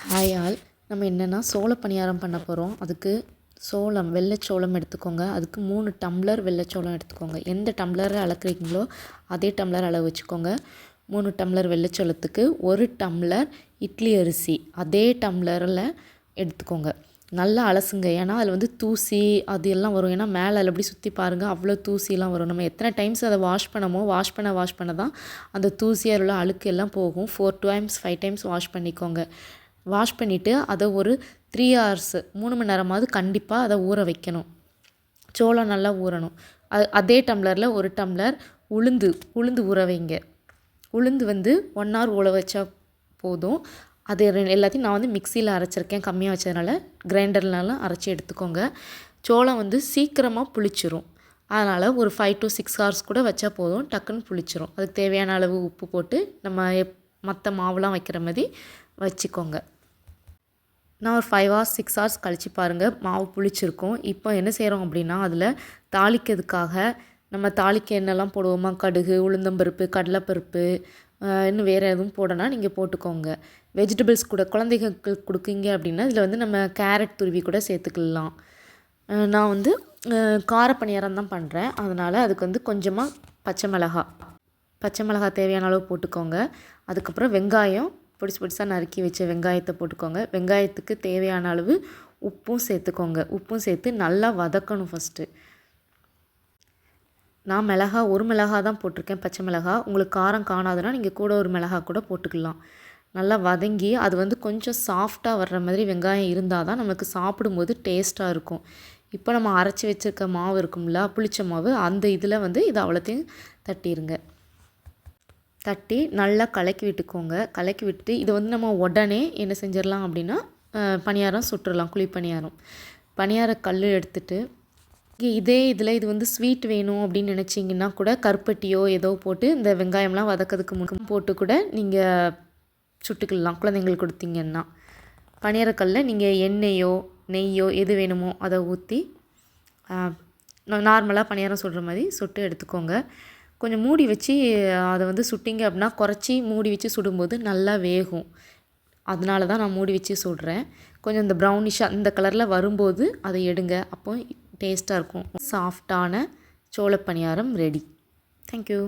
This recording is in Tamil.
Hi all. நம்ம என்னென்னா சோள பணியாரம் பண்ண போகிறோம். அதுக்கு சோளம் வெள்ளைச்சோளம் எடுத்துக்கோங்க. அதுக்கு 3 டம்ளர் வெள்ளைச்சோளம் எடுத்துக்கோங்க. எந்த டம்ளரில் அளக்குறீங்களோ அதே டம்ளர் அளவு வச்சுக்கோங்க. 3 டம்ளர் வெள்ளைச்சோளத்துக்கு 1 டம்ளர் இட்லி அரிசி அதே டம்ளரில் எடுத்துக்கோங்க. நல்லா அலசுங்க. ஏன்னா அதில் தூசி அது எல்லாம் வரும். ஏன்னா மேலே அதில் எப்படி சுற்றி பாருங்கள், அவ்வளோ தூசிலாம் வரும். நம்ம எத்தனை டைம்ஸ் அதை வாஷ் பண்ண தான் அந்த தூசி அதில் உள்ள அழுக்கு எல்லாம் போகும். 4 டைம்ஸ் 5 டைம்ஸ் வாஷ் பண்ணிக்கோங்க. வாஷ் பண்ணிவிட்டு அதை ஒரு 3 hours 3 மணி நேரமாவது கண்டிப்பாக அதை ஊற வைக்கணும். சோளம் நல்லா ஊறணும். அதே டம்ளரில் 1 டம்ளர் உளுந்து ஊற வைங்க. உளுந்து 1 hour ஊற வச்சா போதும். அது எல்லாத்தையும் நான் மிக்சியில் அரைச்சிருக்கேன். கம்மியாக வச்சதுனால கிரைண்டர்லலாம் அரைச்சி எடுத்துக்கோங்க. சோளம் சீக்கிரமாக புளிச்சிரும். அதனால் ஒரு 5 to 6 hours கூட வச்சா போதும், டக்குன்னு புளிச்சிரும். அதுக்கு தேவையான அளவு உப்பு போட்டு நம்ம மற்ற மாவுலாம் வைக்கிற மாதிரி வச்சுக்கோங்க. நான் ஒரு 5 hours 6 hours கழித்து பாருங்கள், மாவு புளிச்சிருக்கும். இப்போ என்ன செய்கிறோம் அப்படின்னா, அதில் தாளிக்கிறதுக்காக நம்ம தாளிக்க என்னெல்லாம் போடுவோமா, கடுகு, உளுந்தம்பருப்பு, கடலைப்பருப்பு, இன்னும் வேறு எதுவும் போடனா நீங்கள் போட்டுக்கோங்க. வெஜிடபிள்ஸ் கூட குழந்தைகளுக்கு கொடுக்குங்க அப்படின்னா இதில் நம்ம கேரட் துருவி கூட சேர்த்துக்கலாம். நான் கார பணியாரம் தான் பண்ணுறேன். அதனால் அதுக்கு கொஞ்சமாக பச்சை மிளகாய் தேவையான அளவு போட்டுக்கோங்க. அதுக்கப்புறம் வெங்காயம் பொடிசாக நறுக்கி வச்ச வெங்காயத்தை போட்டுக்கோங்க. வெங்காயத்துக்கு தேவையான அளவு உப்பும் சேர்த்துக்கோங்க. உப்பும் சேர்த்து நல்லா வதக்கணும். ஃபஸ்ட்டு நான் ஒரு மிளகாய் தான் போட்டிருக்கேன், பச்சை மிளகாய். உங்களுக்கு காரம் காணாதுன்னா நீங்கள் கூட ஒரு மிளகாய் கூட போட்டுக்கலாம். நல்லா வதங்கி அது கொஞ்சம் சாஃப்டாக வர்ற மாதிரி வெங்காயம் இருந்தால் தான் நமக்கு சாப்பிடும்போது டேஸ்ட்டாக இருக்கும். இப்போ நம்ம அரைச்சி வச்சுருக்க மாவு இருக்கும்ல, புளிச்ச மாவு, அந்த இதில் இதை அவ்வளோத்தையும் தட்டி நல்லா கலக்கி விட்டுக்கோங்க. கலக்கி விட்டு இதை நம்ம உடனே என்ன செஞ்சிடலாம் அப்படின்னா பணியாரம் சுட்டுடலாம். குழி பணியார கல் எடுத்துகிட்டு இதே இதில் இது ஸ்வீட் வேணும் அப்படின்னு நினச்சிங்கன்னா கூட கருப்பட்டியோ ஏதோ போட்டு இந்த வெங்காயம்லாம் வதக்கிறதுக்கு முன்னும் போட்டு கூட நீங்கள் சுட்டுக்கலாம். குழந்தைங்களுக்கு கொடுத்தீங்கன்னா பணியாரக்கல்லில் நீங்கள் எண்ணெயோ நெய்யோ எது வேணுமோ அதை ஊற்றி நார்மலாக பணியாரம் சுடுற மாதிரி சுட்டு எடுத்துக்கோங்க. கொஞ்சம் மூடி வச்சு அதை சுட்டிங்க அப்படின்னா குறைச்சி மூடி வச்சு சுடும்போது நல்லா வேகும். அதனால தான் நான் மூடி வச்சு சுடுறேன். கொஞ்சம் இந்த ப்ரௌனிஷாக இந்த கலரில் வரும்போது அதை எடுங்க. அப்போ டேஸ்ட்டாக இருக்கும். சாஃப்டான சோள பணியாரம் ரெடி. தேங்க்யூ.